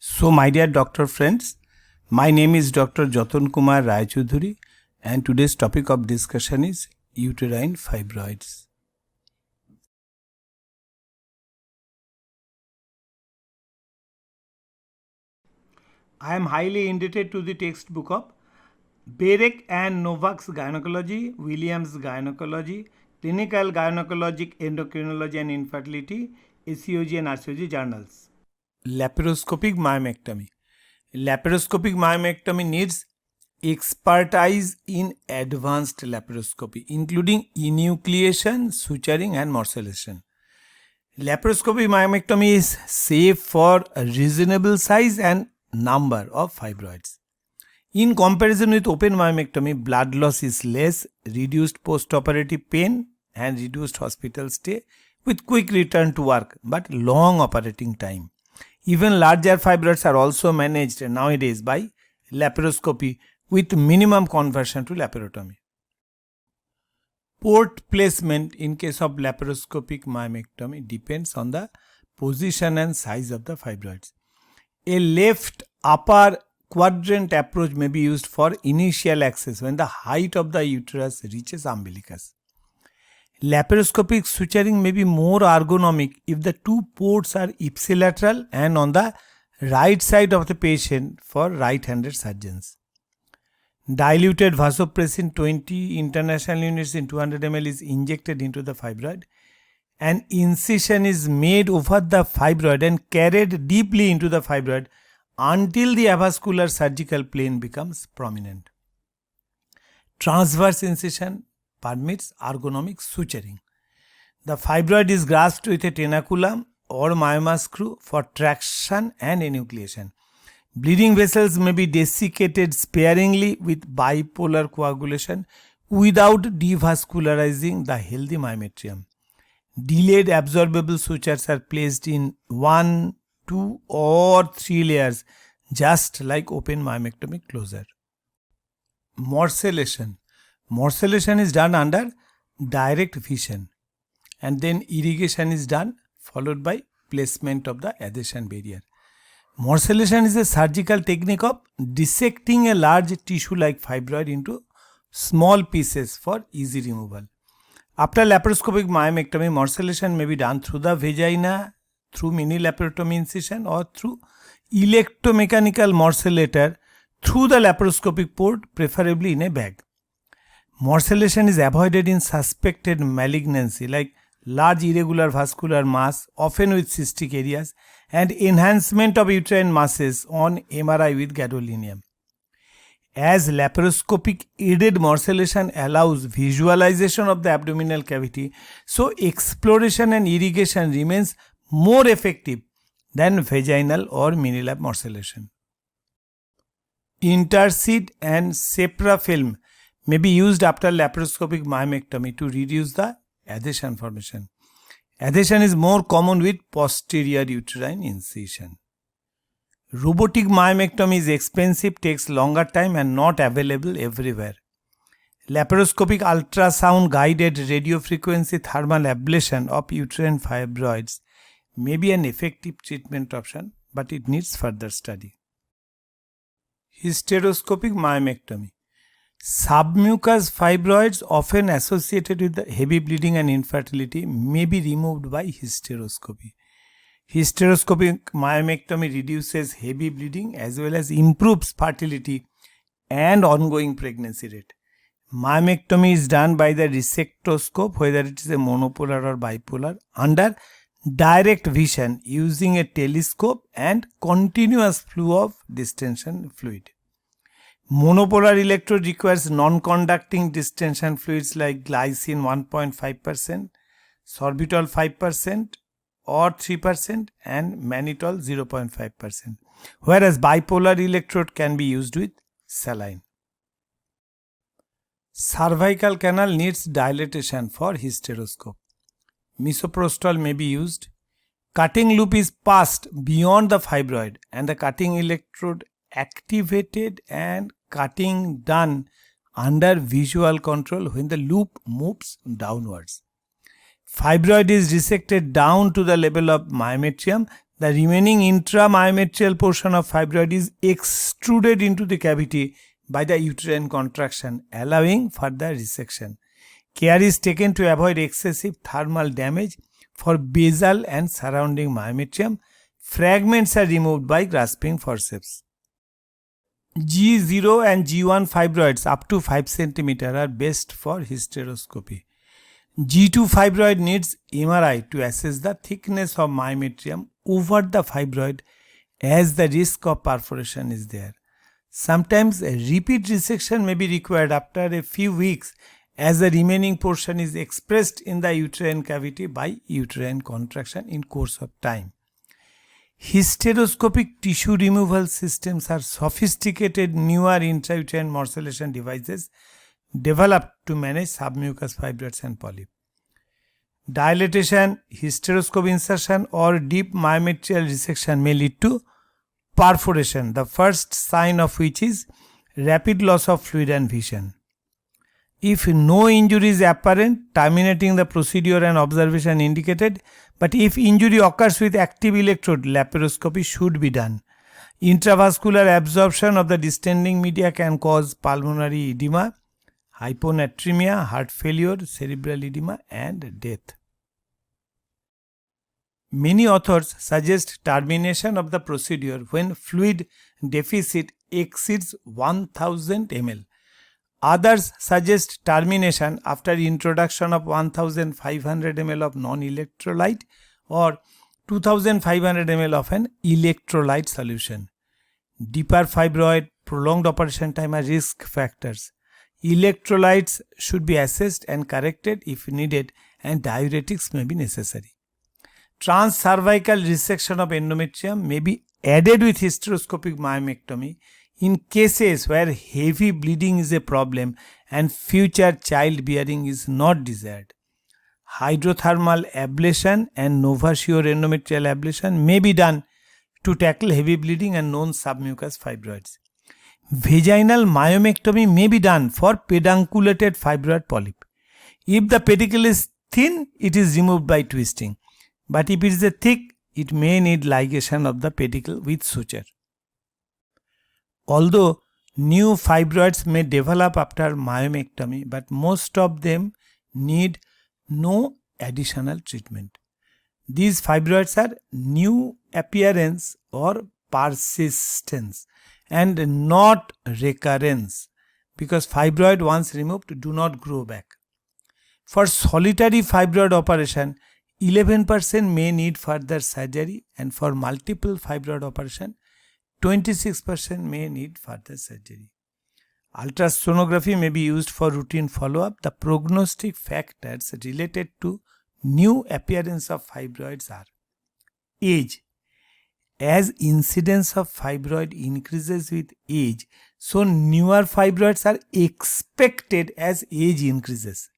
So, my dear doctor friends, my name is Dr. Jatan Kumar Raychaudhuri, and today's topic of discussion is uterine fibroids. I am highly indebted to the textbook of Berek and Novak's Gynecology, Williams Gynecology, Clinical Gynecologic Endocrinology and Infertility, ACOG and RCOG journals. Laparoscopic myomectomy. Laparoscopic myomectomy needs expertise in advanced laparoscopy, including enucleation, suturing, and morcellation. Laparoscopic myomectomy is safe for a reasonable size and number of fibroids. In comparison with open myomectomy, blood loss is less, reduced post-operative pain, and reduced hospital stay with quick return to work but long operating time. Even larger fibroids are also managed nowadays by laparoscopy with minimum conversion to laparotomy. Port placement in case of laparoscopic myomectomy depends on the position and size of the fibroids. A left upper quadrant approach may be used for initial access when the height of the uterus reaches umbilicus. Laparoscopic suturing may be more ergonomic if the two ports are ipsilateral and on the right side of the patient for right-handed surgeons. Diluted vasopressin 20 international units in 200 ml is injected into the fibroid. An incision is made over the fibroid and carried deeply into the fibroid until the avascular surgical plane becomes prominent. Transverse incision permits ergonomic suturing. The fibroid is grasped with a tenaculum or myoma screw for traction and enucleation. Bleeding vessels may be desiccated sparingly with bipolar coagulation without devascularizing the healthy myometrium. Delayed absorbable sutures are placed in 1, 2 or 3 layers, just like open myomectomy closure. Morcellation. Morcellation is done under direct vision, and then irrigation is done followed by placement of the adhesion barrier. Morcellation is a surgical technique of dissecting a large tissue like fibroid into small pieces for easy removal. After laparoscopic myomectomy, morcellation may be done through the vagina, through mini laparotomy incision, or through electromechanical morcellator through the laparoscopic port, preferably in a bag. Morcellation is avoided in suspected malignancy like large irregular vascular mass, often with cystic areas, and enhancement of uterine masses on MRI with gadolinium. As laparoscopic aided morcellation allows visualization of the abdominal cavity, so exploration and irrigation remains more effective than vaginal or mini-lap morcellation. Interseed and Sepra film may be used after laparoscopic myomectomy to reduce the adhesion formation. Adhesion is more common with posterior uterine incision. Robotic myomectomy is expensive, takes longer time and not available everywhere. Laparoscopic ultrasound guided radiofrequency thermal ablation of uterine fibroids may be an effective treatment option, but it needs further study. Hysteroscopic myomectomy. Submucous fibroids, often associated with the heavy bleeding and infertility, may be removed by hysteroscopy. Hysteroscopic myomectomy reduces heavy bleeding as well as improves fertility and ongoing pregnancy rate. Myomectomy is done by the resectoscope, whether it is a monopolar or bipolar, under direct vision using a telescope and continuous flow of distension fluid. Monopolar electrode requires non-conducting distension fluids like glycine 1.5%, sorbitol 5% or 3% and mannitol 0.5%, whereas bipolar electrode can be used with saline. Cervical canal needs dilatation for hysteroscope. Misoprostol may be used. Cutting loop is passed beyond the fibroid and the cutting electrode activated and cutting done under visual control when the loop moves downwards. Fibroid is resected down to the level of myometrium, the remaining intramyometrial portion of fibroid is extruded into the cavity by the uterine contraction, allowing further resection. Care is taken to avoid excessive thermal damage. For basal and surrounding myometrium, fragments are removed by grasping forceps. G0 and G1 fibroids up to 5 cm are best for hysteroscopy. G2 fibroid needs MRI to assess the thickness of myometrium over the fibroid, as the risk of perforation is there. Sometimes a repeat resection may be required after a few weeks, as the remaining portion is expressed in the uterine cavity by uterine contraction in course of time. Hysteroscopic tissue removal systems are sophisticated newer intrauterine morcellation devices developed to manage submucous fibroids and polyp. Dilatation, hysteroscope insertion or deep myometrial resection may lead to perforation, the first sign of which is rapid loss of fluid and vision. If no injury is apparent, terminating the procedure and observation indicated, but if injury occurs with active electrode, laparoscopy should be done. Intravascular absorption of the distending media can cause pulmonary edema, hyponatremia, heart failure, cerebral edema, and death. Many authors suggest termination of the procedure when fluid deficit exceeds 1000 ml. Others suggest termination after introduction of 1500 ml of non-electrolyte or 2500 ml of an electrolyte solution. Deeper fibroid, prolonged operation time are risk factors. Electrolytes should be assessed and corrected if needed, and diuretics may be necessary. Transcervical resection of endometrium may be added with hysteroscopic myomectomy in cases where heavy bleeding is a problem and future childbearing is not desired. Hydrothermal ablation and NovaSure endometrial ablation may be done to tackle heavy bleeding and known submucous fibroids. Vaginal myomectomy may be done for pedunculated fibroid polyp. If the pedicle is thin, it is removed by twisting. But if it is thick, it may need ligation of the pedicle with suture. Although new fibroids may develop after myomectomy, but most of them need no additional treatment. These fibroids are new appearance or persistence and not recurrence, because fibroid once removed do not grow back. For solitary fibroid operation, 11% may need further surgery, and for multiple fibroid operation, 26% may need further surgery. Ultrasonography may be used for routine follow-up. The prognostic factors related to new appearance of fibroids are age. As incidence of fibroid increases with age, so newer fibroids are expected as age increases.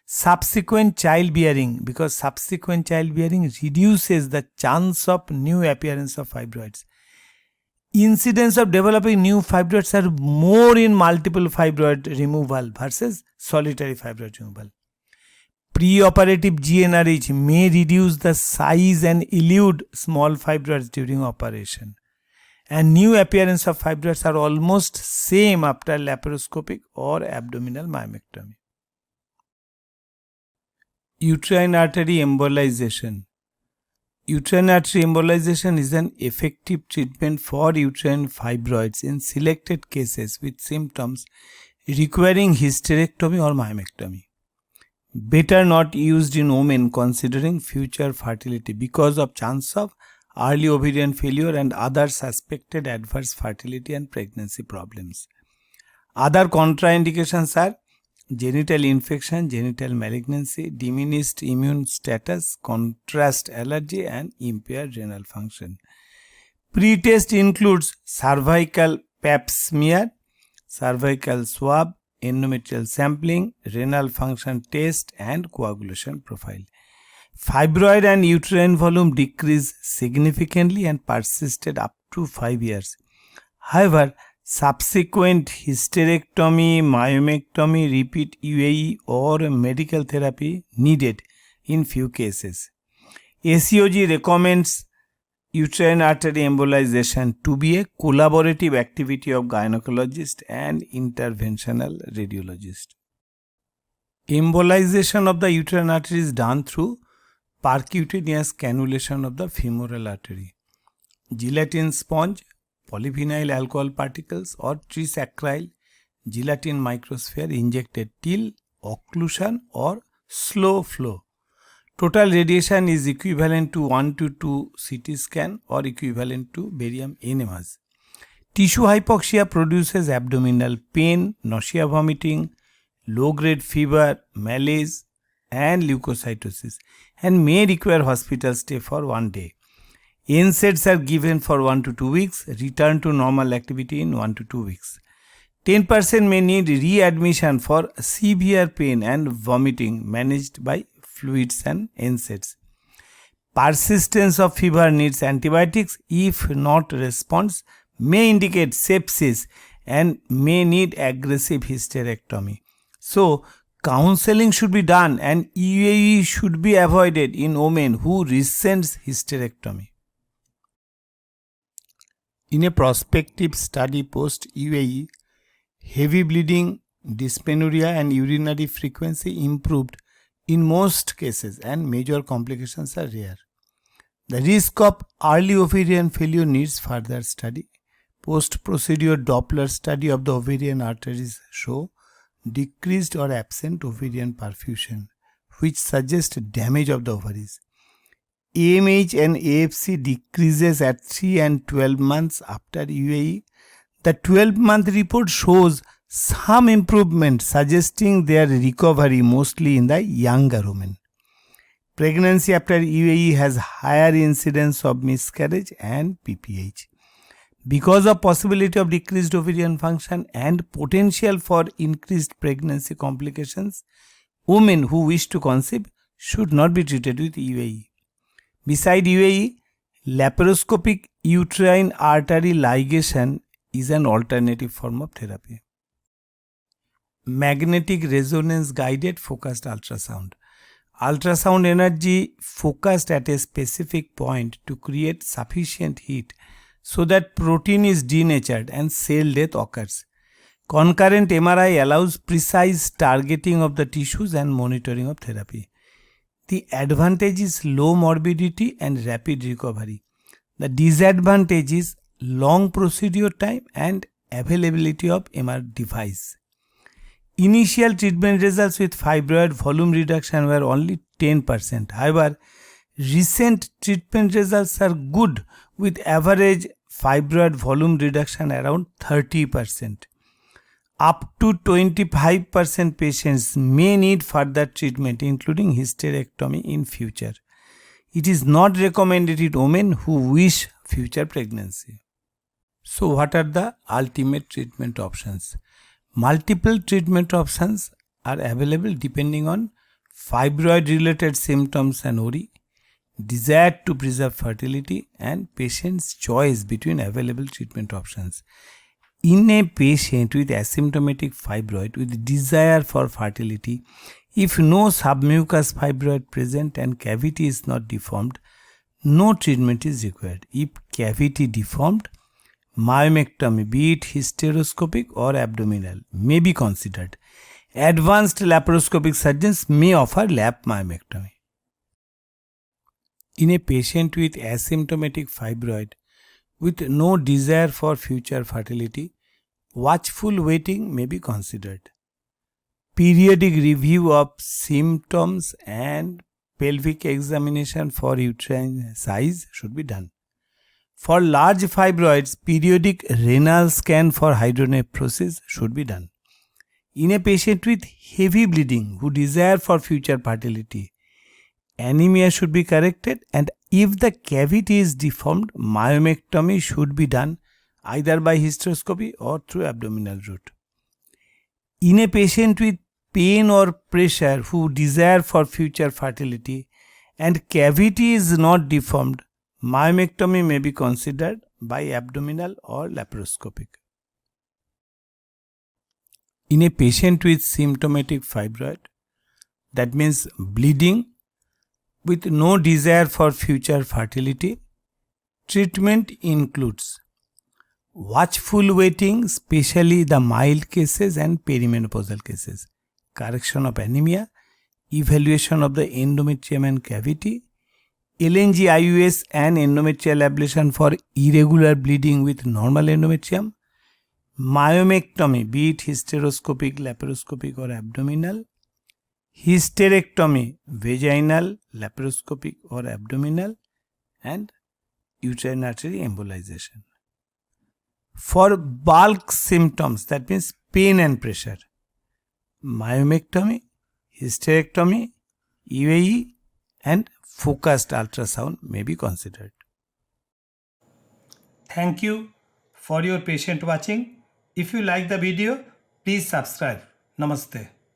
Subsequent childbearing, because subsequent childbearing reduces the chance of new appearance of fibroids. Incidence of developing new fibroids are more in multiple fibroid removal versus solitary fibroid removal. Preoperative GnRH may reduce the size and elude small fibroids during operation. And new appearance of fibroids are almost same after laparoscopic or abdominal myomectomy. Uterine artery embolization. Uterine artery embolization is an effective treatment for uterine fibroids in selected cases with symptoms requiring hysterectomy or myomectomy. Better not used in women considering future fertility because of chance of early ovarian failure and other suspected adverse fertility and pregnancy problems. Other contraindications are genital infection, genital malignancy, diminished immune status, contrast allergy, and impaired renal function. Pre-test includes cervical pap smear, cervical swab, endometrial sampling, renal function test, and coagulation profile. Fibroid and uterine volume decreased significantly and persisted up to 5 years. However, subsequent hysterectomy, myomectomy, repeat UAE or medical therapy needed in few cases. ACOG recommends uterine artery embolization to be a collaborative activity of gynecologist and interventional radiologist. Embolization of the uterine artery is done through percutaneous cannulation of the femoral artery. Gelatin sponge, polyvinyl alcohol particles or trisaccharyl gelatin microsphere injected till occlusion or slow flow. Total radiation is equivalent to 1 to 2 CT scan or equivalent to barium enemas. Tissue hypoxia produces abdominal pain, nausea, vomiting, low-grade fever, malaise and leukocytosis and may require hospital stay for 1 day. NSAIDs are given for 1 to 2 weeks, return to normal activity in 1 to 2 weeks. 10% may need readmission for severe pain and vomiting managed by fluids and NSAIDs. Persistence of fever needs antibiotics. If not response, may indicate sepsis and may need aggressive hysterectomy. So, counseling should be done and UAE should be avoided in women who resents hysterectomy. In a prospective study post UAE, heavy bleeding, dysmenorrhea and urinary frequency improved in most cases and major complications are rare. The risk of early ovarian failure needs further study. Post-procedure Doppler study of the ovarian arteries show decreased or absent ovarian perfusion, which suggests damage of the ovaries. AMH and AFC decreases at 3 and 12 months after UAE. The 12-month report shows some improvement, suggesting their recovery mostly in the younger women. Pregnancy after UAE has higher incidence of miscarriage and PPH. Because of possibility of decreased ovarian function and potential for increased pregnancy complications, women who wish to conceive should not be treated with UAE. Beside UAE, laparoscopic uterine artery ligation is an alternative form of therapy. Magnetic resonance guided focused ultrasound. Ultrasound energy focused at a specific point to create sufficient heat so that protein is denatured and cell death occurs. Concurrent MRI allows precise targeting of the tissues and monitoring of therapy. The advantage is low morbidity and rapid recovery. The disadvantage is long procedure time and availability of MR device. Initial treatment results with fibroid volume reduction were only 10%. However, recent treatment results are good with average fibroid volume reduction around 30%. Up to 25% patients may need further treatment including hysterectomy in future. It is not recommended in women who wish future pregnancy. So what are the ultimate treatment options? Multiple treatment options are available depending on fibroid related symptoms and worry, desire to preserve fertility and patient's choice between available treatment options. In a patient with asymptomatic fibroid with desire for fertility, if no submucous fibroid present and cavity is not deformed, no treatment is required. If cavity deformed, myomectomy, be it hysteroscopic or abdominal, may be considered. Advanced laparoscopic surgeons may offer lap myomectomy. In a patient with asymptomatic fibroid with no desire for future fertility, watchful waiting may be considered. Periodic review of symptoms and pelvic examination for uterine size should be done. For large fibroids, periodic renal scan for hydronephrosis should be done. In a patient with heavy bleeding who desire for future fertility, anemia should be corrected, and if the cavity is deformed, myomectomy should be done either by hysteroscopy or through abdominal route. In a patient with pain or pressure who desire for future fertility and cavity is not deformed, myomectomy may be considered by abdominal or laparoscopic. In a patient with symptomatic fibroid, that means bleeding with no desire for future fertility, Treatment includes watchful waiting, especially the mild cases and perimenopausal cases, correction of anemia, evaluation of the endometrium and cavity, LNG IUS and endometrial ablation for irregular bleeding with normal endometrium, myomectomy, be it hysteroscopic, laparoscopic or abdominal, hysterectomy, vaginal, laparoscopic or abdominal, and uterine artery embolization. For bulk symptoms, that means pain and pressure, myomectomy, hysterectomy, UAE and focused ultrasound may be considered. Thank you for your patient watching. If you like the video, please subscribe. Namaste.